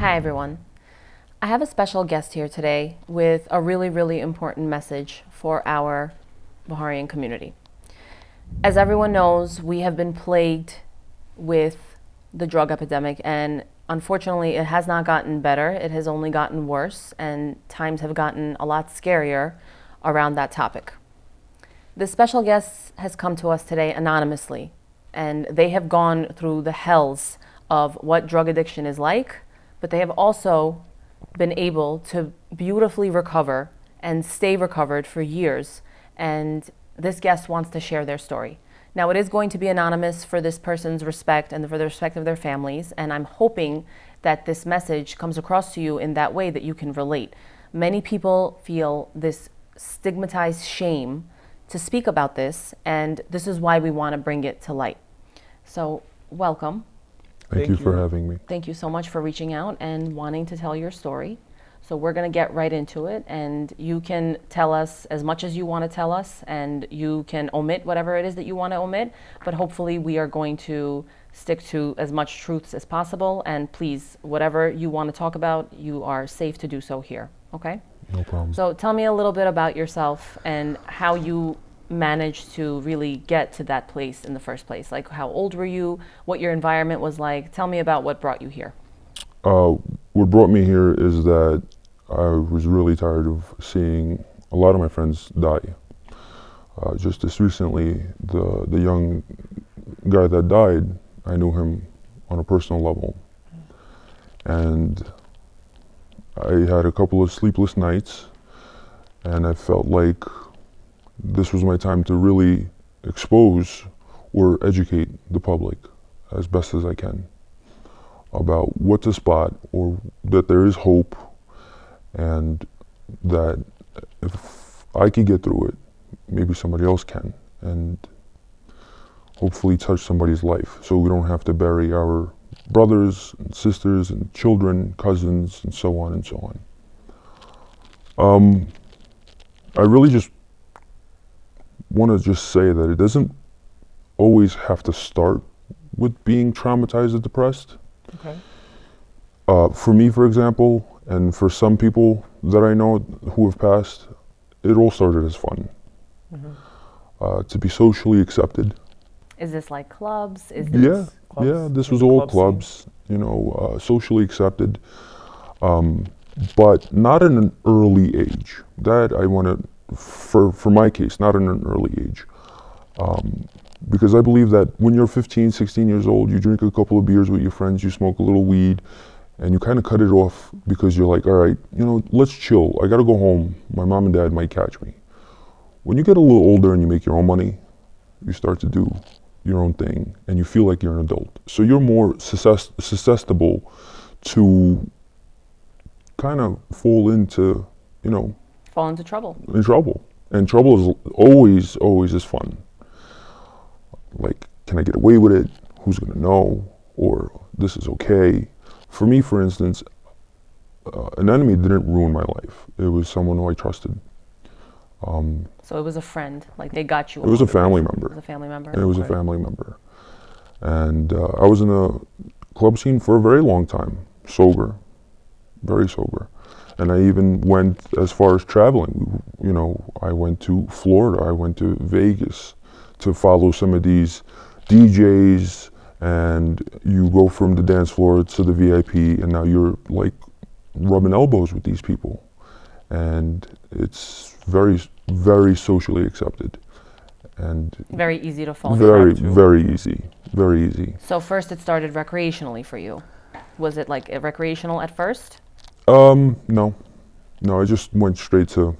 Hi everyone. I have a special guest here today with a really, really important message for our Baharian community. As everyone knows, we have been plagued with the drug epidemic, and unfortunately it has not gotten better. It has only gotten worse, and times have gotten a lot scarier around that topic. This special guest has come to us today anonymously, and they have gone through the hells of what drug addiction is like, but they have also been able to beautifully recover and stay recovered for years. And this guest wants to share their story. Now, it is going to be anonymous for this person's respect and for the respect of their families, and I'm hoping that this message comes across to you in that way that you can relate. Many people feel this stigmatized shame to speak about this, and this is why we want to bring it to light. So, welcome. Thank you for having me. Thank you so much for reaching out and wanting to tell your story. So we're going to get right into it, and you can tell us as much as you want to tell us, and you can omit whatever it is that you want to omit, but hopefully we are going to stick to as much truths as possible. And please, whatever you want to talk about, you are safe to do so here, okay? No problem. So tell me a little bit about yourself and how you managed to really get to that place in the first place. Like, how old were you? What your environment was like? Tell me about what brought you here. What brought me here is that I was really tired of seeing a lot of my friends die. Just as recently, the young guy that died, I knew him on a personal level. And I had a couple of sleepless nights, and I felt like this was my time to really expose or educate the public as best as I can about what to spot, or that there is hope, and that if I can get through it, maybe somebody else can, and hopefully touch somebody's life so we don't have to bury our brothers and sisters and children, cousins, and so on and so on. I really just want to just say that it doesn't always have to start with being traumatized or depressed. Okay. For me, for example, and for some people that I know who have passed, it all started as fun. Mm-hmm. To be socially accepted. Is this like clubs? Is this Clubs? Yeah, this was all clubs, socially accepted, but not in an early age. That I want to, for my case, not in an early age. Because I believe that when you're 15, 16 years old, you drink a couple of beers with your friends, you smoke a little weed, and you kind of cut it off because you're like, all right, let's chill. I got to go home. My mom and dad might catch me. When you get a little older and you make your own money, you start to do your own thing, and you feel like you're an adult. So you're more susceptible to kind of fall into, fall into trouble. In trouble. And trouble is always is fun. Like, can I get away with it? Who's gonna know? Or this is okay. For me, for instance, an enemy didn't ruin my life. It was someone who I trusted. So it was a friend, like they got you. It was a family member. It was a family member. It was a family member. And I was in a club scene for a very long time, sober, very sober. And I even went as far as traveling. I went to Florida, I went to Vegas to follow some of these DJs, and you go from the dance floor to the VIP, and now you're like rubbing elbows with these people. And it's very, very socially accepted. And very easy to fall into. Very easy. So first it started recreationally for you. Was it like recreational at first? No, I just went straight to,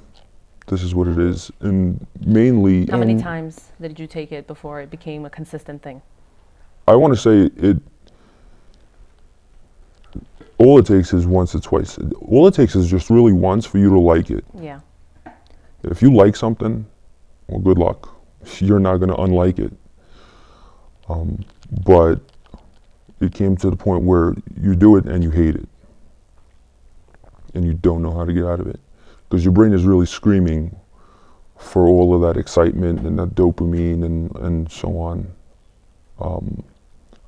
this is what it is, and mainly. How many times did you take it before it became a consistent thing? I want to say all it takes is once or twice. All it takes is just really once for you to like it. Yeah. If you like something, well, good luck. You're not going to unlike it. But it came to the point where you do it and you hate it. And you don't know how to get out of it. Because your brain is really screaming for all of that excitement and that dopamine and so on.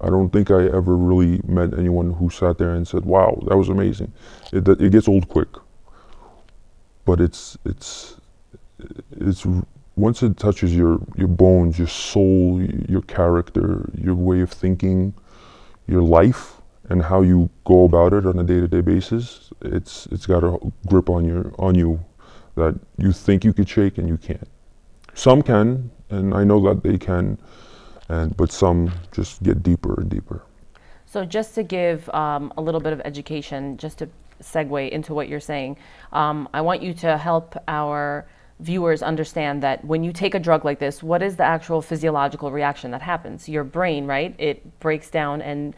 I don't think I ever really met anyone who sat there and said, "Wow, that was amazing." It gets old quick, but it's once it touches your bones, your soul, your character, your way of thinking, your life, and how you go about it on a day-to-day basis, it's got a grip on you that you think you could shake and you can't. Some can, and I know that they can, but some just get deeper and deeper. So just to give a little bit of education, just to segue into what you're saying, I want you to help our viewers understand that when you take a drug like this, what is the actual physiological reaction that happens? Your brain, right? It breaks down and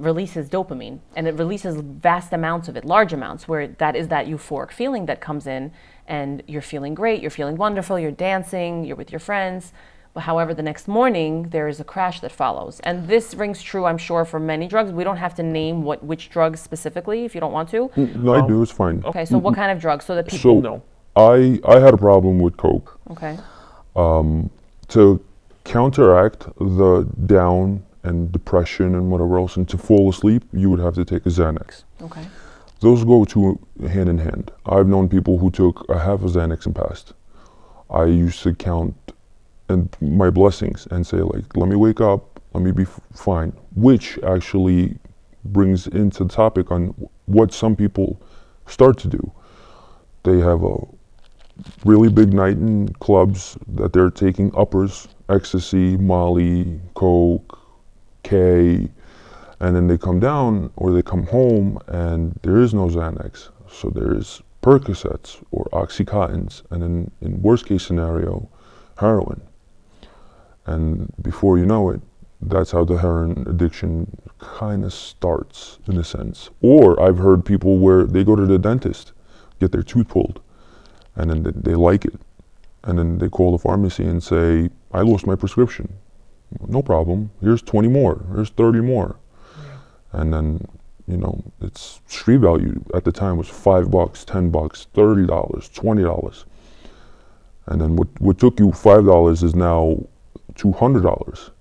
releases dopamine, and it releases vast amounts of it, large amounts, where that is that euphoric feeling that comes in, and you're feeling great, you're feeling wonderful, you're dancing, you're with your friends. But however, the next morning, there is a crash that follows. And this rings true, I'm sure, for many drugs. We don't have to name which drugs specifically if you don't want to. No, I do, it's fine. Okay, so what kind of drugs so that people know? I had a problem with Coke. Okay. To counteract the down and depression and whatever else, and to fall asleep, you would have to take a Xanax. Okay. Those go hand in hand. I've known people who took a half a Xanax and passed. I used to count my blessings and say, like, let me wake up, let me be fine, which actually brings into the topic on what some people start to do. They have a really big night in clubs that they're taking uppers, ecstasy, Molly, Coke, K, and then they come down or they come home and there is no Xanax. So there's Percocets or Oxycontins, and then in worst case scenario, heroin. And before you know it, that's how the heroin addiction kind of starts, in a sense. Or I've heard people where they go to the dentist, get their tooth pulled, and then they like it. And then they call the pharmacy and say, I lost my prescription. No problem, here's 20 more, here's 30 more. Yeah. And then, you know, its street value at the time was $5, $10, $30, $20. And then what took you $5 is now $200.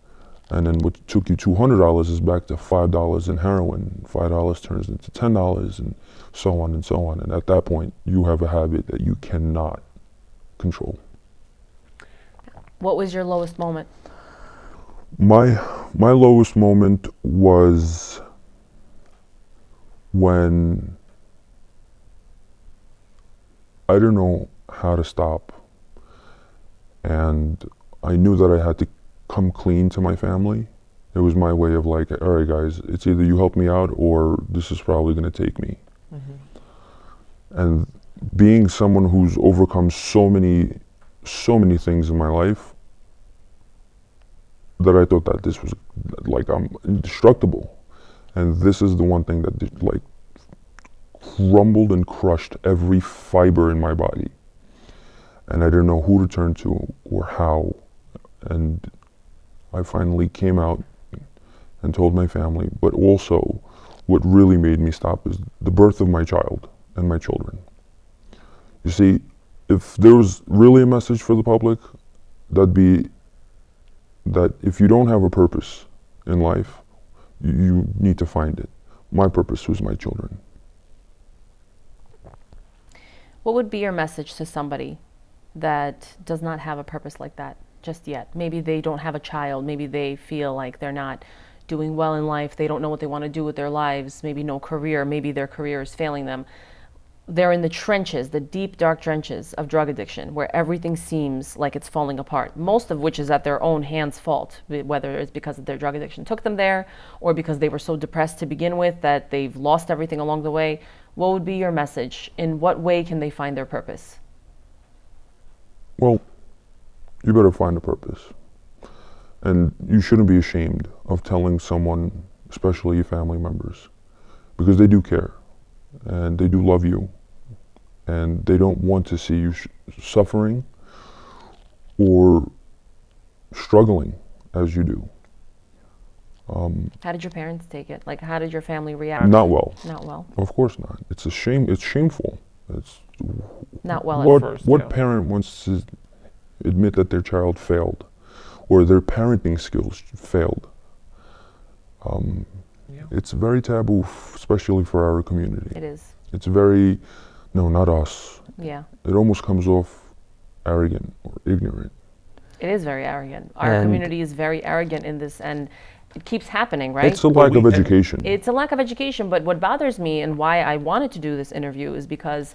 And then what took you $200 is back to $5 in heroin. $5 turns into $10 and so on and so on. And at that point, you have a habit that you cannot control. What was your lowest moment? My lowest moment was when I didn't know how to stop, and I knew that I had to come clean to my family. It was my way of like, all right guys, it's either you help me out or this is probably gonna take me. Mm-hmm. And being someone who's overcome so many things in my life, that I thought that this was like, I'm indestructible. And this is the one thing that like crumbled and crushed every fiber in my body. And I didn't know who to turn to or how. And I finally came out and told my family, but also what really made me stop is the birth of my child and my children. You see, if there was really a message for the public, that'd be that if you don't have a purpose in life, you need to find it. My purpose was my children. What would be your message to somebody that does not have a purpose like that just yet? Maybe they don't have a child. Maybe they feel like they're not doing well in life. They don't know what they want to do with their lives. Maybe no career. Maybe their career is failing them. They're in the trenches, the deep, dark trenches of drug addiction, where everything seems like it's falling apart, most of which is at their own hands' fault, whether it's because their drug addiction took them there or because they were so depressed to begin with that they've lost everything along the way. What would be your message? In what way can they find their purpose? Well, you better find a purpose. And you shouldn't be ashamed of telling someone, especially your family members, because they do care and they do love you. And they don't want to see you suffering or struggling as you do. How did your parents take it? Like, how did your family react? Not well. Not well. Of course not. It's a shame. It's shameful. It's not well at first. What parent wants to admit that their child failed or their parenting skills failed? It's very taboo, especially for our community. It is. It's very, no, not us. Yeah. It almost comes off arrogant or ignorant. It is very arrogant. Our community is very arrogant in this, and it keeps happening, right? It's a lack of education. It's a lack of education, but what bothers me and why I wanted to do this interview is because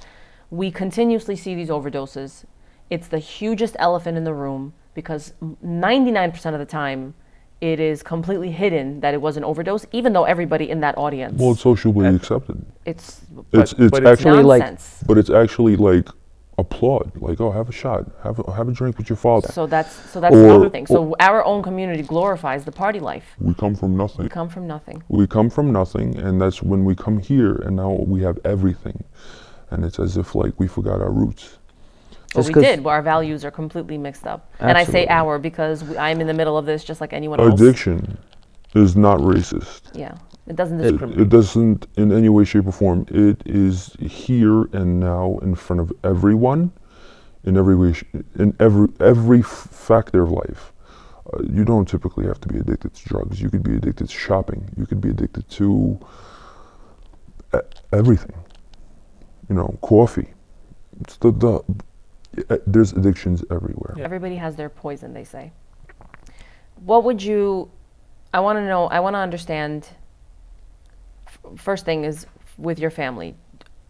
we continuously see these overdoses. It's the hugest elephant in the room because 99% of the time it is completely hidden that it was an overdose, even though everybody in that audience. Well, it's socially accepted. It's actually nonsense. But it's actually like applaud, like, oh, have a shot, have a drink with your father. So that's another thing. So our own community glorifies the party life. We come from nothing. We come from nothing. We come from nothing, and that's when we come here, and now we have everything, and it's as if like we forgot our roots. But we did. Our values are completely mixed up. Absolutely. And I say our because I'm in the middle of this just like anyone else. Addiction is not racist. Yeah. It doesn't discriminate. It doesn't in any way, shape, or form. It is here and now in front of everyone, in every way, in every factor of life. You don't typically have to be addicted to drugs. You could be addicted to shopping. You could be addicted to everything. You know, coffee. It's there's addictions everywhere. Yeah. Everybody has their poison, they say. What would you, I want to understand, first thing is with your family,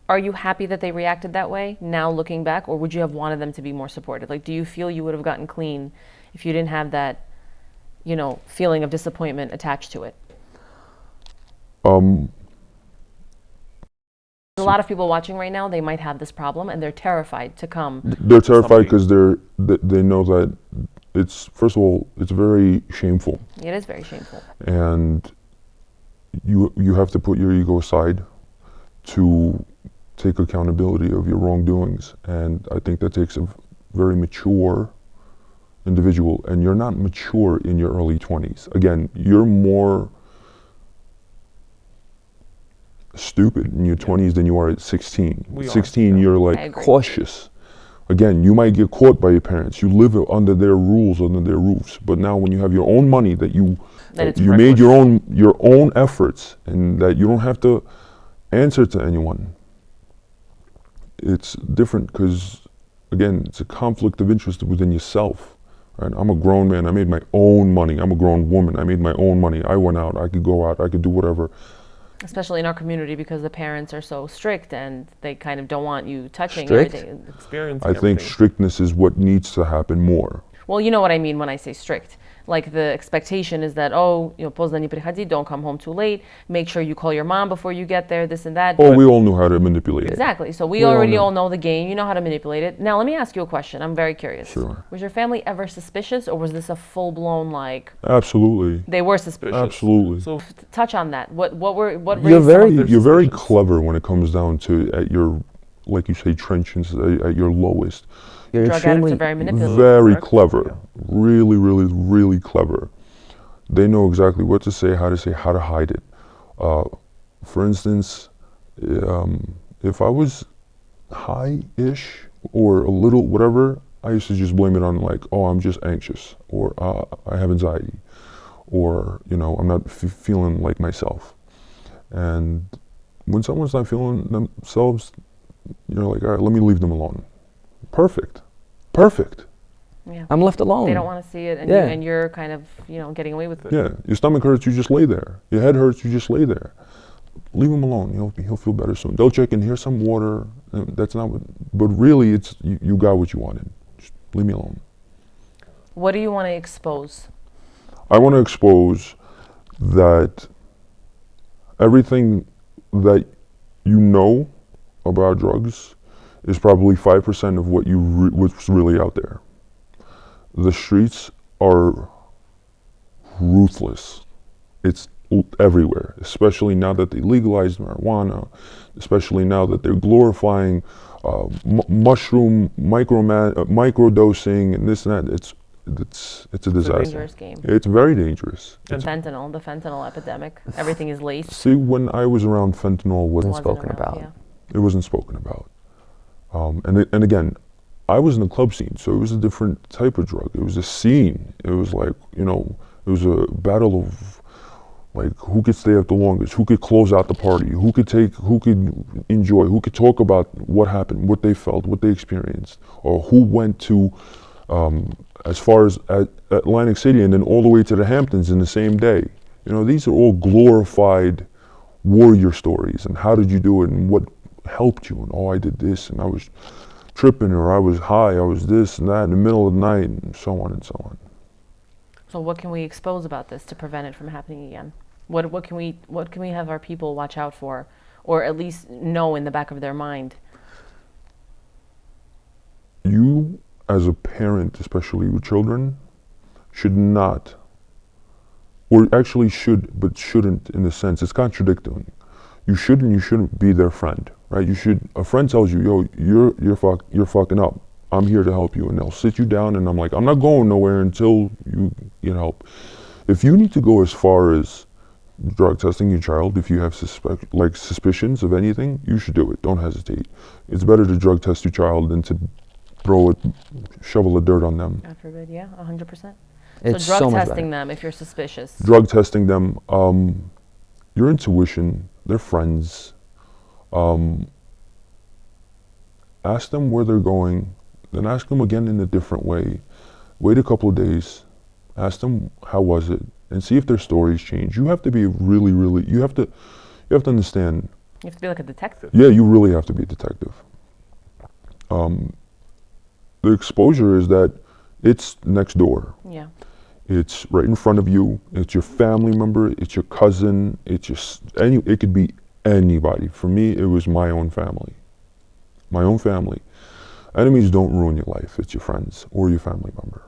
are you happy that they reacted that way now looking back, or would you have wanted them to be more supportive? Like, do you feel you would have gotten clean if you didn't have that, you know, feeling of disappointment attached to it? A lot of people watching right now, they might have this problem and they're terrified to come. They're terrified because they know that it's, first of all, it's very shameful. It is very shameful. And you have to put your ego aside to take accountability of your wrongdoings. And I think that takes a very mature individual. And you're not mature in your early 20s. Again, you're more stupid in your 20s than you are at 16. 16, you're like cautious. Again, you might get caught by your parents. You live under their rules, under their roofs. But now when you have your own money that you made your own efforts, and that you don't have to answer to anyone, it's different because, again, it's a conflict of interest within yourself. Right? I'm a grown man. I made my own money. I'm a grown woman. I made my own money. I went out. I could go out. I could do whatever. Especially in our community because the parents are so strict and they kind of don't want you touching everything. I think strictness is what needs to happen more. Well, you know what I mean when I say strict. Like the expectation is that, oh, you know, поздно не приходи, don't come home too late. Make sure you call your mom before you get there, this and that. Oh, we all knew how to manipulate it. Exactly. So we already all know the game. You know how to manipulate it. Now, let me ask you a question. I'm very curious. Sure. Was your family ever suspicious, or was this a full-blown, like... Absolutely. They were suspicious. Absolutely. So touch on that. What you're very clever when it comes down to, at your, like you say, trenches, at your lowest. Drug addicts are very manipulative. Very clever. Really, really, really clever. They know exactly what to say, how to hide it. For instance, if I was high-ish or a little whatever, I used to just blame it on like, oh, I'm just anxious, or I have anxiety, or, you know, I'm not feeling like myself. And when someone's not feeling themselves, you're like, all right, let me leave them alone. Perfect. Yeah. I'm left alone. They don't want to see it, and you're kind of, you know, getting away with it. Yeah, your stomach hurts, you just lay there. Your head hurts, you just lay there. Leave him alone. He'll feel better soon. They'll check in. Here's some water. That's not what. But really, it's you got what you wanted. Just leave me alone. What do you want to expose? I want to expose that everything that you know about drugs is probably 5% of what what's really out there. The streets are ruthless. It's everywhere, especially now that they legalized marijuana, especially now that they're glorifying mushroom microdosing and this and that. It's a disaster. It's a dangerous game. It's very dangerous. And the fentanyl epidemic, everything is laced. See, when I was around, fentanyl wasn't spoken about. Yeah. It wasn't spoken about. And again, I was in the club scene, so it was a different type of drug. It was a scene. It was like, you know, it was a battle of Like, who could stay up the longest? Who could close out the party? Who could enjoy? Who could talk about what happened, what they felt, what they experienced? Or who went to, as far as Atlantic City and then all the way to the Hamptons in the same day? You know, these are all glorified warrior stories. And how did you do it? And what helped you? And oh, I did this, and I was tripping, or I was high, I was this and that in the middle of the night, and so on and so on. So what can we expose about this to prevent it from happening again? What can we have our people watch out for, or at least know in the back of their mind? You, as a parent, especially with children, should not, or actually should, but shouldn't in a sense. It's contradicting. You shouldn't be their friend, right? You should. A friend tells you, "Yo, you're fucking up. I'm here to help you," and they'll sit you down, and I'm like, "I'm not going nowhere until you get help." If you need to go as far as drug testing your child, if you have suspicions of anything, you should do it. Don't hesitate. It's better to drug test your child than to shovel of dirt on them. God forbid, yeah, 100%. It's So drug so much testing better. them if you're suspicious. Drug testing them, your intuition, their friends, ask them where they're going, then ask them again in a different way. Wait a couple of days, ask them how was it, and see if their stories change. You have to be really, you have to understand. You have to be like a detective. Yeah, you really have to be a detective. The exposure is that it's next door. Yeah. It's right in front of you. It's your family member. It's your cousin. It's it could be anybody. For me, it was my own family. My own family. Enemies don't ruin your life. It's your friends or your family member.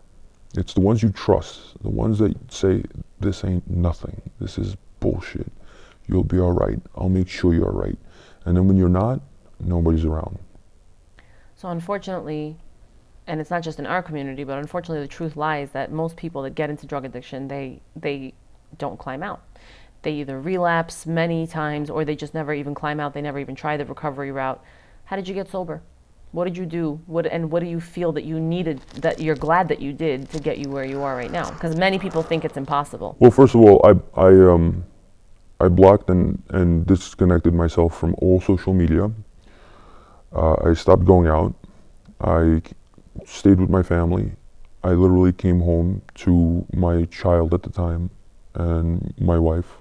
It's the ones you trust, the ones that say, this ain't nothing. This is bullshit. You'll be all right. I'll make sure you're all right. And then when you're not, nobody's around. So unfortunately, and it's not just in our community, but unfortunately the truth lies that most people that get into drug addiction, they don't climb out. They either relapse many times, or they just never even climb out. They never even try the recovery route. How did you get sober? What did you do? What do you feel that you needed, that you're glad that you did to get you where you are right now? Because many people think it's impossible. Well, first of all, I blocked and disconnected myself from all social media. I stopped going out. I stayed with my family. I literally came home to my child at the time and my wife,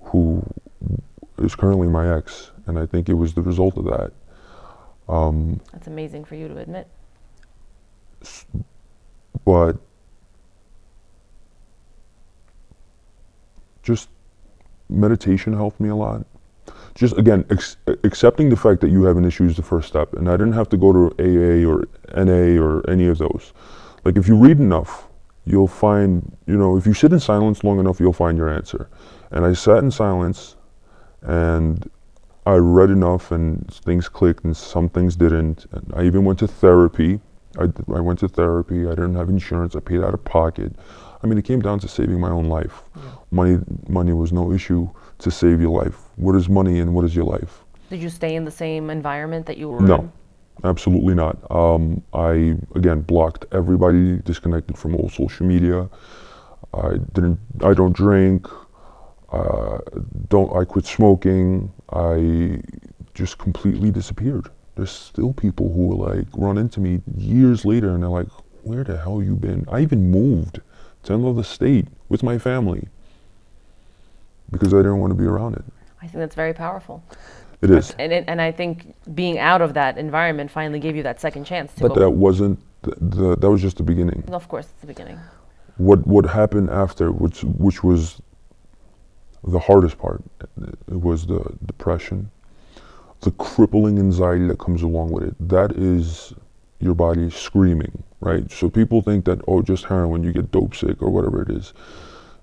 who is currently my ex, and I think it was the result of that. That's amazing for you to admit. But just meditation helped me a lot. Just again, accepting the fact that you have an issue is the first step, and I didn't have to go to AA or NA or any of those. Like, if you read enough, you'll find, if you sit in silence long enough, you'll find your answer. And I sat in silence, and I read enough, and things clicked, and some things didn't. And I even went to therapy. I went to therapy. I didn't have insurance. I paid out of pocket. I mean, it came down to saving my own life. Yeah. Money was no issue to save your life. What is money and what is your life? Did you stay in the same environment that you were in? No, absolutely not. I, again, blocked everybody, disconnected from all social media. I don't drink. I quit smoking. I just completely disappeared. There's still people who will run into me years later and they're like, where the hell you been? I even moved to another state with my family because I didn't want to be around it. I think that's very powerful. It is. And I think being out of that environment finally gave you that second chance to But that wasn't, that was just the beginning. Of course, it's the beginning. What happened after, which was the hardest part, it was the depression, the crippling anxiety that comes along with it. That is your body screaming, right? So people think that, just heroin, you get dope sick or whatever it is.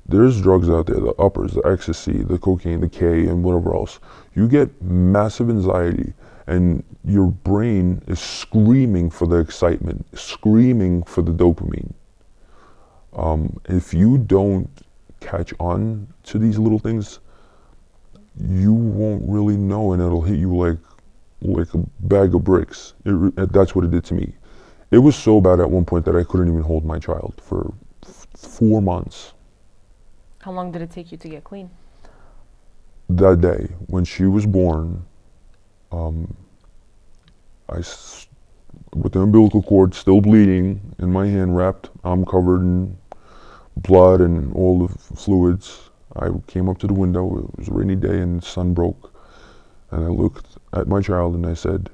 There's drugs out there, the uppers, the ecstasy, the cocaine, the K, and whatever else. You get massive anxiety, and your brain is screaming for the excitement, screaming for the dopamine. If you don't catch on to these little things, you won't really know, and it'll hit you like a bag of bricks. That's what it did to me. It was so bad at one point that I couldn't even hold my child for 4 months. How long did it take you to get clean? That day, when she was born, with the umbilical cord still bleeding in my hand wrapped, I'm covered in blood and all the fluids. I came up to the window, it was a rainy day and the sun broke, and I looked at my child and I said,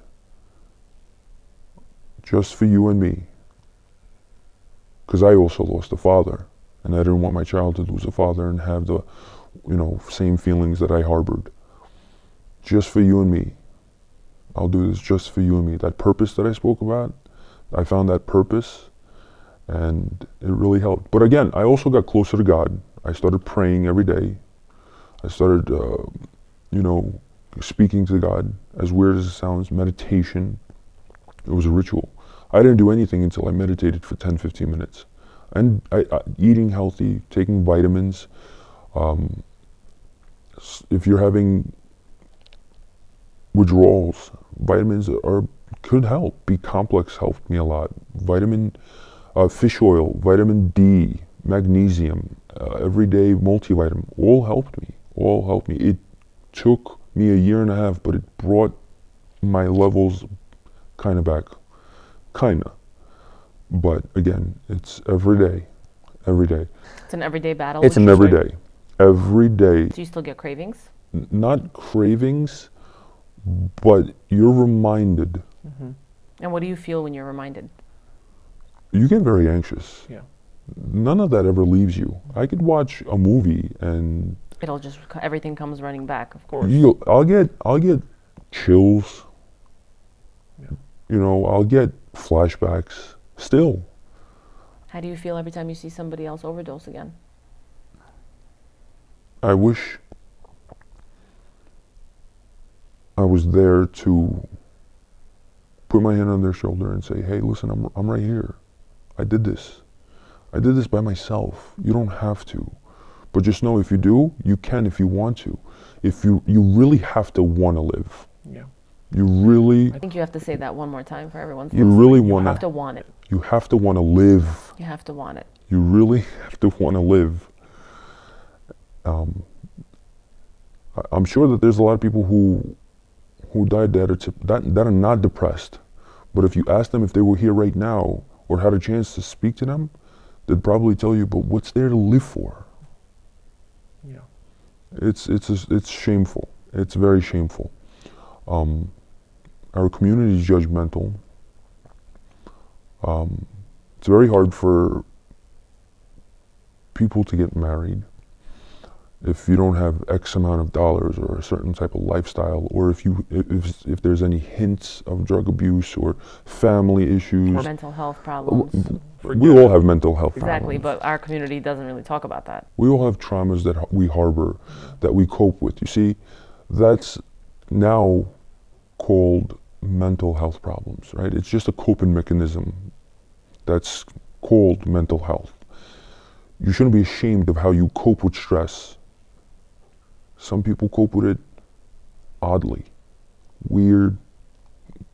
just for you and me, because I also lost a father, and I didn't want my child to lose a father and have the, same feelings that I harbored. Just for you and me. I'll do this just for you and me. That purpose that I spoke about, I found that purpose, and it really helped. But again, I also got closer to God. I started praying every day. I started, speaking to God, as weird as it sounds, meditation. It was a ritual. I didn't do anything until I meditated for 10, 15 minutes. And eating healthy, taking vitamins. If you're having withdrawals, vitamins could help. B-complex helped me a lot. Fish oil, vitamin D, magnesium, everyday multivitamin, all helped me. It took me a year and a half, but it brought my levels kind of back. But again, it's every day. It's an everyday battle? It's an everyday. Every day. Do you still get cravings? Not cravings, but you're reminded. Mm-hmm. And what do you feel when you're reminded? You get very anxious. Yeah. None of that ever leaves you. I could watch a movie and everything comes running back, of course. I'll get chills. Yeah. I'll get flashbacks still. How do you feel every time you see somebody else overdose again? I wish I was there to put my hand on their shoulder and say, hey, listen, I'm right here. I did this by myself. You don't have to. But just know if you do, you can if you want to. If you really have to want to live. Yeah. You really... I think you have to say that one more time for everyone's You listening. really want to... You have to want it. You have to want to live. You have to want it. You really have to want to live. I'm sure that there's a lot of people who died that are not depressed. But if you ask them if they were here right now or had a chance to speak to them, they'd probably tell you, but what's there to live for? Yeah. It's shameful. It's very shameful. Our community is judgmental. It's very hard for people to get married if you don't have X amount of dollars or a certain type of lifestyle, or if there's any hints of drug abuse or family issues. Or mental health problems. We all have mental health Exactly, problems. but our community doesn't really talk about that. We all have traumas that we harbor, that we cope with. You see, that's now called mental health problems, right? It's just a coping mechanism that's called mental health. You shouldn't be ashamed of how you cope with stress. Some people cope with it oddly, weird,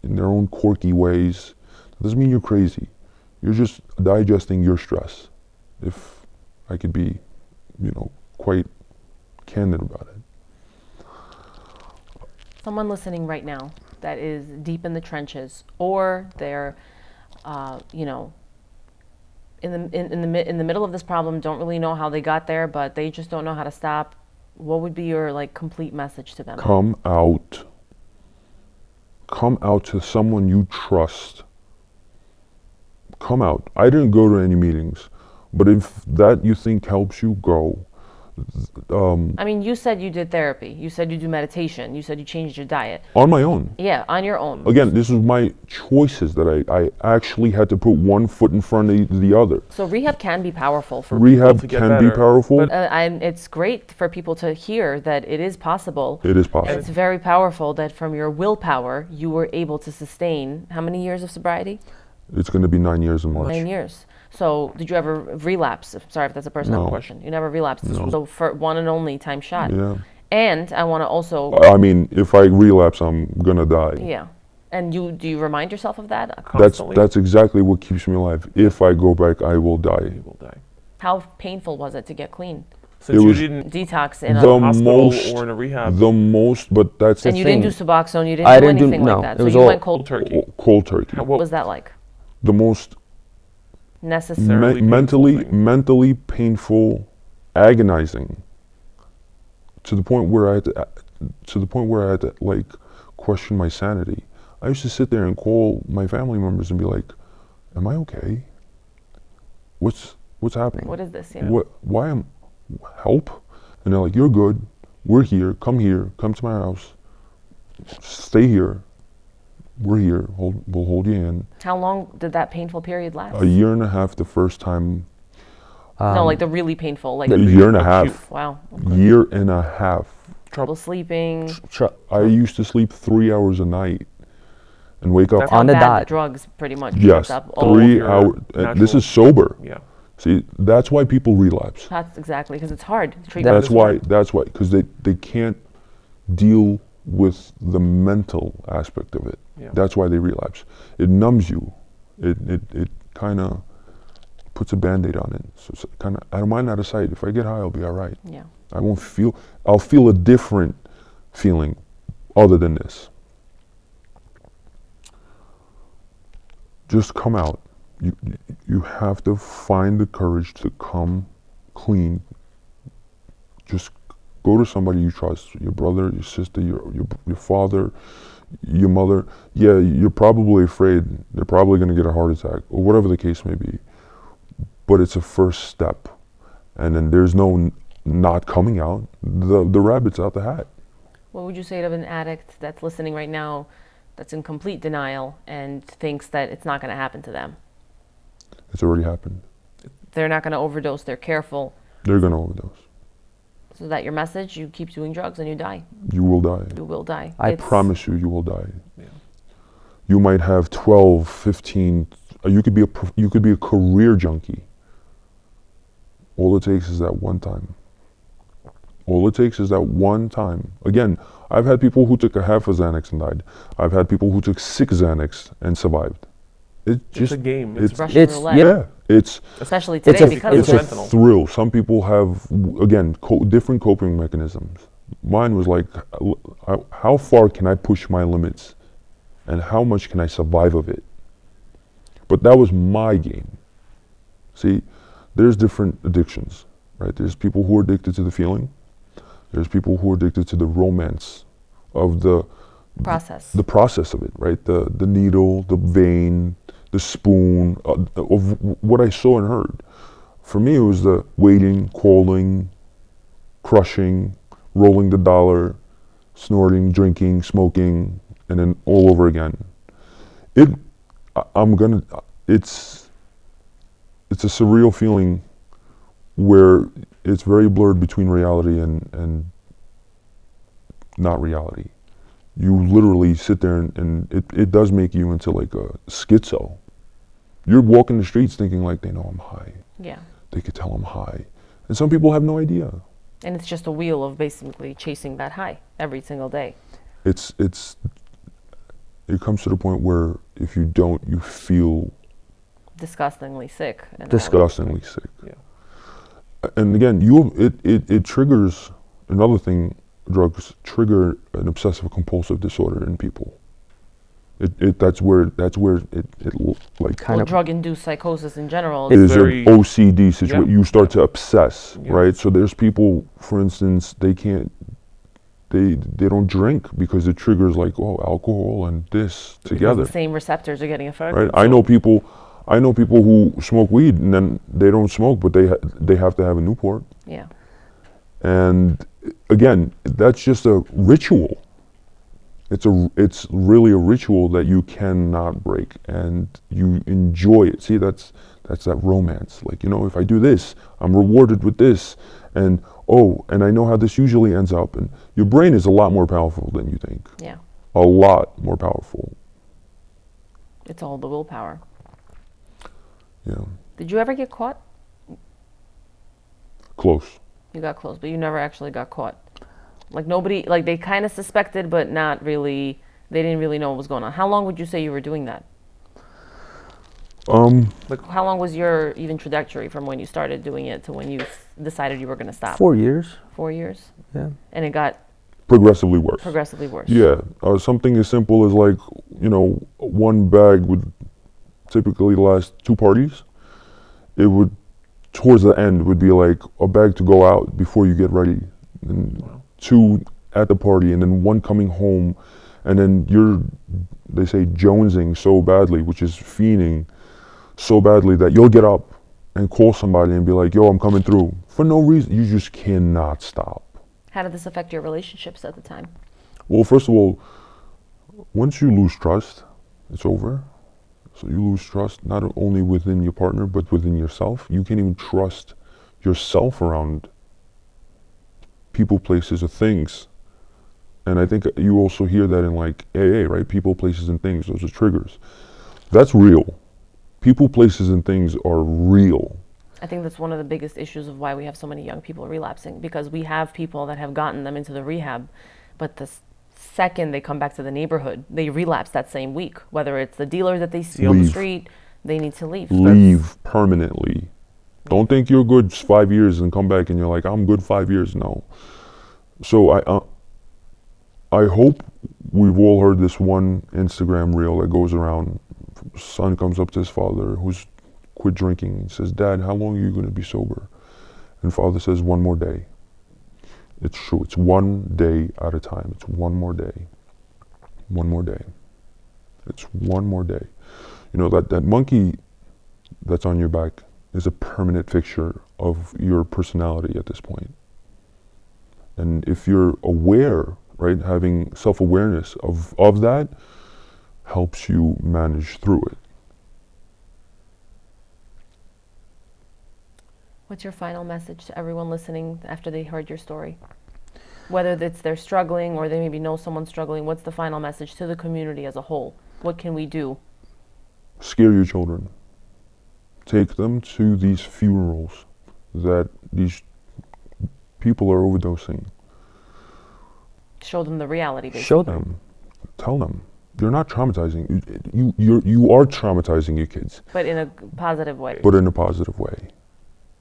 in their own quirky ways. That doesn't mean you're crazy. You're just digesting your stress, if I could be, quite candid about it. Someone listening right now that is deep in the trenches, or they're, in the middle of this problem, don't really know how they got there, but they just don't know how to stop. What would be your complete message to them? Come out to someone you trust. Come out. I didn't go to any meetings, but if that you think helps you, go. I mean, you said you did therapy. You said you do meditation. You said you changed your diet. On my own. Yeah, on your own. Again, this is my choices that I actually had to put one foot in front of the other. So rehab can be powerful for Rehab people to get can be better, powerful. and it's great for people to hear that it is possible. It is And possible. it's very powerful that from your willpower, you were able to sustain how many years of sobriety? It's going to be 9 years in March. 9 years. So did you ever relapse? Sorry if that's a personal No. question. You never relapsed. No. So for one and only time shot. Yeah. And I want to also, I mean, if I relapse, I'm going to die. yeah. And do you remind yourself of that? Constantly. That's exactly what keeps me alive. If I go back, I will die. You will die. How painful was it to get clean? Since It you was didn't Detox in the a hospital most, or in a rehab. the most, but that's and the you thing. didn't do Suboxone, you didn't I do didn't do- anything no, like that. it So was you all went cold cold. turkey. Cold turkey. What was that like? The most Necessary. Necessarily painful thing. mentally painful, agonizing, to the point where I had to like question my sanity. I used to sit there and call my family members and be like, "Am I okay? What's happening? What is this? Yeah. Why am help?" And they're like, "You're good. We're here. Come to my house. Stay here. We're here. We'll hold you in." How long did that painful period last? A year and a half the first time. No, like the really painful, like A year and a acute. half. wow. Year and a half. Trouble sleeping. I used to sleep 3 hours a night and wake up. That's How On a bad dot. the drugs pretty much. Yes, built up. Oh, 3 your hours. This natural- is sober. Yeah. See, that's why people relapse. that's exactly because it's hard. Treatment That's is why. hard. That's why. Because they can't deal with the mental aspect of it. Yeah. That's why they relapse. It numbs you. It kind of puts a Band-Aid on it. So it's kind of out of mind, out of sight. If I get high, I'll be all right. Yeah. I won't feel. I'll feel a different feeling, other than this. Just come out. You have to find the courage to come clean. Just go to somebody you trust, your brother, your sister, your father, your mother. Yeah, you're probably afraid they're probably going to get a heart attack or whatever the case may be. But it's a first step. And then there's no not coming out. The rabbit's out the hat. What would you say to an addict that's listening right now, that's in complete denial and thinks that it's not going to happen to them? It's already happened. They're not going to overdose. They're careful. They're going to overdose. So that your message, you keep doing drugs and you die. You will die. You will die. I Promise you, you will die. Yeah. You might have 12, 15. You could be a career junkie. All it takes is that one time. All it takes is that one time. Again, I've had people who took a half a Xanax and died. I've had people who took 6 Xanax and survived. It's a game. it's- Russian It's- roulette. Yeah, it's Especially It's today a- because it's of a fentanyl. thrill. Some people have, again, different coping mechanisms. Mine was like, how far can I push my limits, and how much can I survive of it? But that was my game. See, there's different addictions, right? There's people who are addicted to the feeling. There's people who are addicted to the romance of the process of it, right? The needle, the vein, the spoon, of what I saw and heard. For me, it was the waiting, calling, crushing, rolling the dollar, snorting, drinking, smoking, and then all over again. It's a surreal feeling where it's very blurred between reality and not reality. You literally sit there and it does make you into like a schizo. You're walking the streets thinking like they know I'm high. Yeah. They could tell I'm high. And some people have no idea. And it's just a wheel of basically chasing that high every single day. It comes to the point where if you don't, you feel Disgustingly sick. And disgustingly sick. Yeah. And again, it triggers another thing. Drugs trigger an obsessive compulsive disorder in people. That's where it like Kind well, of- drug-induced psychosis in general. is an very- OCD situation. Yeah. You start to obsess, Yeah. right? So there's people, for instance, they don't drink because it triggers like alcohol and this together, the same receptors are getting affected. right? I know people who smoke weed and then they don't smoke, but they have to have a Newport. Yeah. And again, that's just a ritual. It's really a ritual that you cannot break, and you enjoy it. See, that's that romance. Like, if I do this, I'm rewarded with this, and I know how this usually ends up. And your brain is a lot more powerful than you think. Yeah. A lot more powerful. It's all the willpower. Yeah, Did you ever get caught? close. You got close, but you never actually got caught. Like nobody, like they kind of suspected, but not really. They didn't really know what was going on. How long would you say you were doing that? Like How long was your even trajectory from when you started doing it to when you decided you were going to stop? 4 years. 4 years? Yeah. And it got progressively worse. progressively worse. Yeah, something as simple as like, one bag would typically last 2 parties. It would, towards the end, would be like a bag to go out before you get ready, and 2 at the party, and then 1 coming home, and then they say jonesing so badly, which is fiending so badly that you'll get up and call somebody and be like, yo, I'm coming through. For no reason, you just cannot stop. How did this affect your relationships at the time? Well, first of all, once you lose trust, it's over. So you lose trust not only within your partner, but within yourself. You can't even trust yourself around people, places, or things. And I think you also hear that in like AA, right? People, places, and things, those are triggers. That's real. People, places, and things are real. I think that's one of the biggest issues of why we have so many young people relapsing, because we have people that have gotten them into the rehab, but the second they come back to the neighborhood, they relapse that same week. Whether it's the dealer that they see on the Leave. street, they need to leave. Leave permanently. Don't think you're good 5 years and come back and you're like, I'm good 5 years. No. So I hope we've all heard this one Instagram reel that goes around. Son comes up to his father who's quit drinking and says, Dad, how long are you going to be sober? And father says, 1 more day. It's true. It's 1 day at a time. It's 1 more day. 1 more day. It's 1 more day. That monkey that's on your back is a permanent fixture of your personality at this point. And if you're aware, right, having self-awareness of that helps you manage through it. What's your final message to everyone listening after they heard your story? Whether it's they're struggling or they maybe know someone struggling, what's the final message to the community as a whole? What can we do? Scare your children. Take them to these funerals that these people are overdosing. Show them the reality, basically. Show them. Tell them. You're not traumatizing. You are traumatizing your kids. But in a positive way. But in a positive way.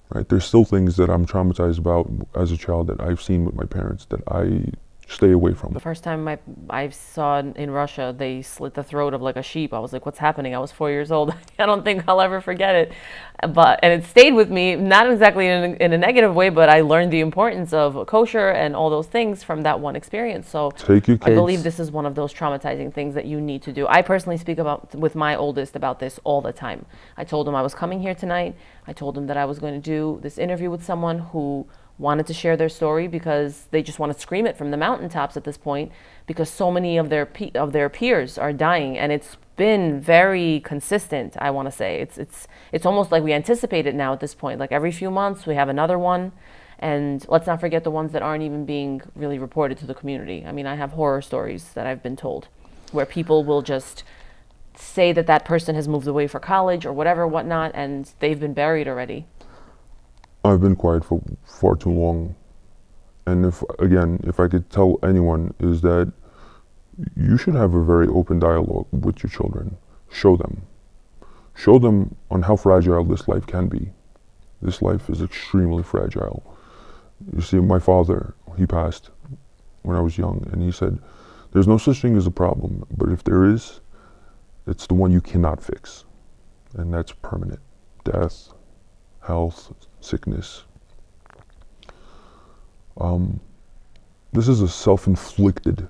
Right? There's still things that I'm traumatized about as a child that I've seen with my parents that I stay away from. The first time I saw in Russia, they slit the throat of like a sheep. I was like, what's happening? I was 4 years old. I don't think I'll ever forget it. And it stayed with me, not exactly in a negative way, but I learned the importance of kosher and all those things from that one experience. So Take your kids. I believe this is one of those traumatizing things that you need to do. I personally speak with my oldest about this all the time. I told him I was coming here tonight. I told him that I was going to do this interview with someone who wanted to share their story because they just want to scream it from the mountaintops at this point, because so many of their peers are dying, and it's been very consistent. I want to say it's almost like we anticipate it now at this point. Like every few months we have another one, and let's not forget the ones that aren't even being really reported to the community. I mean, I have horror stories that I've been told where people will just say that person has moved away for college or whatnot, and they've been buried already. I've been quiet for far too long. And if I could tell anyone, is that you should have a very open dialogue with your children. Show them. Show them on how fragile this life can be. This life is extremely fragile. You see, my father, he passed when I was young, and he said, there's no such thing as a problem, but if there is, it's the one you cannot fix. And that's permanent. Death, health, sickness. This is a self-inflicted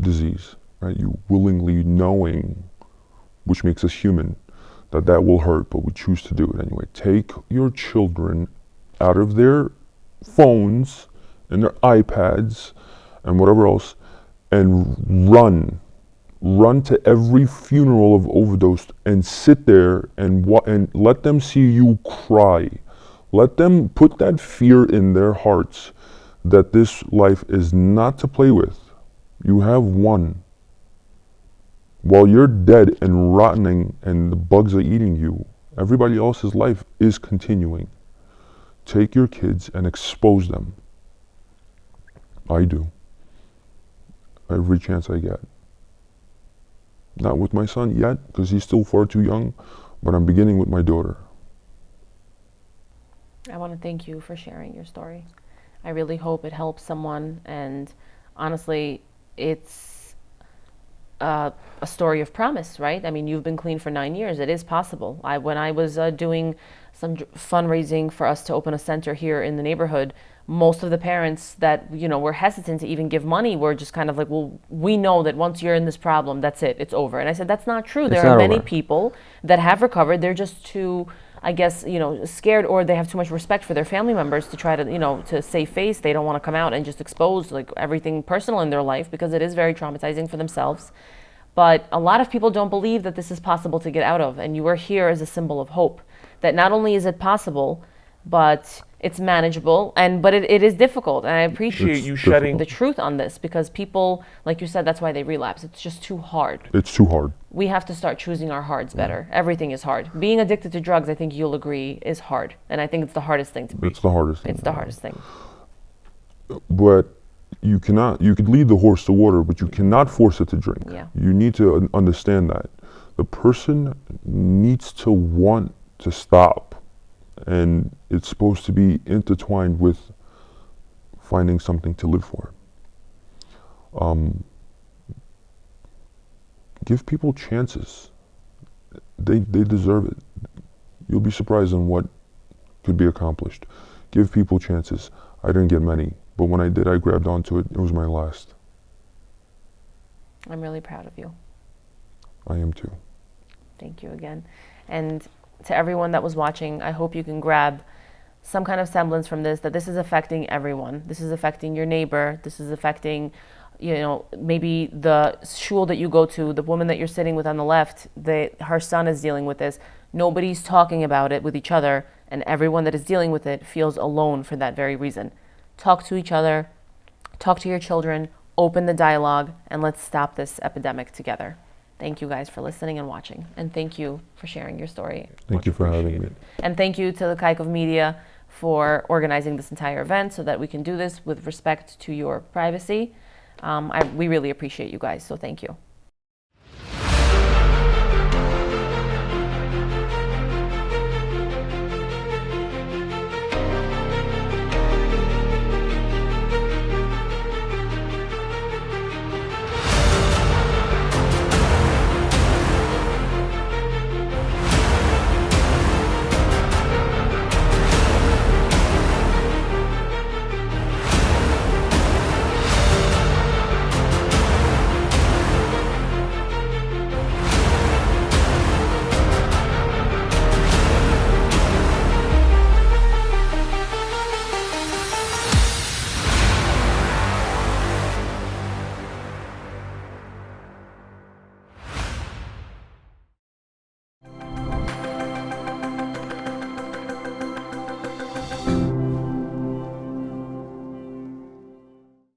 disease, right? You willingly knowing, which makes us human, that will hurt, but we choose to do it anyway. Take your children out of their phones and their iPads and whatever else, and run to every funeral of overdose and sit there and let them see you cry. Let them put that fear in their hearts that this life is not to play with. You have one. While you're dead and rotting and the bugs are eating you, everybody else's life is continuing. Take your kids and expose them. I do. Every chance I get. Not with my son yet, because he's still far too young, but I'm beginning with my daughter. I want to thank you for sharing your story. I really hope it helps someone, and honestly, it's a story of promise, right? I mean, you've been clean for 9 years. It is possible. When I was doing some fundraising for us to open a center here in the neighborhood, most of the parents that, you know, were hesitant to even give money were just kind of like, well, we know that once you're in this problem, that's it, it's over. And I said, that's not true. There are many people that have recovered. They're just too, I guess, you know, scared, or they have too much respect for their family members to try to, you know, to save face. They don't want to come out and just expose like everything personal in their life, because it is very traumatizing for themselves. But a lot of people don't believe that this is possible to get out of. And you are here as a symbol of hope, that not only is it possible, but it's manageable, but it is difficult. And I appreciate you shedding the truth on this, because people, like you said, that's why they relapse. It's just too hard. It's too hard. We have to start choosing our hards better. Everything is hard. Being addicted to drugs, I think you'll agree, is hard. And I think it's the hardest thing to be. It's the hardest thing. It's the hardest thing. But you could lead the horse to water, but you cannot force it to drink. Yeah. You need to understand that. The person needs to want to stop. And it's supposed to be intertwined with finding something to live for. Give people chances. They deserve it. You'll be surprised on what could be accomplished. Give people chances. I didn't get many, but when I did, I grabbed onto it. It was my last. I'm really proud of you. I am too. Thank you again. And to everyone that was watching, I hope you can grab some kind of semblance from this, that this is affecting everyone. This is affecting your neighbor. This is affecting, you know, maybe the shul that you go to, the woman that you're sitting with on the left, her son is dealing with this. Nobody's talking about it with each other, and everyone that is dealing with it feels alone for that very reason. Talk to each other, talk to your children, open the dialogue, and let's stop this epidemic together. Thank you guys for listening and watching. And thank you for sharing your story. Thank you for having me. And thank you to the Kaikov Media for organizing this entire event so that we can do this with respect to your privacy. We really appreciate you guys, so thank you.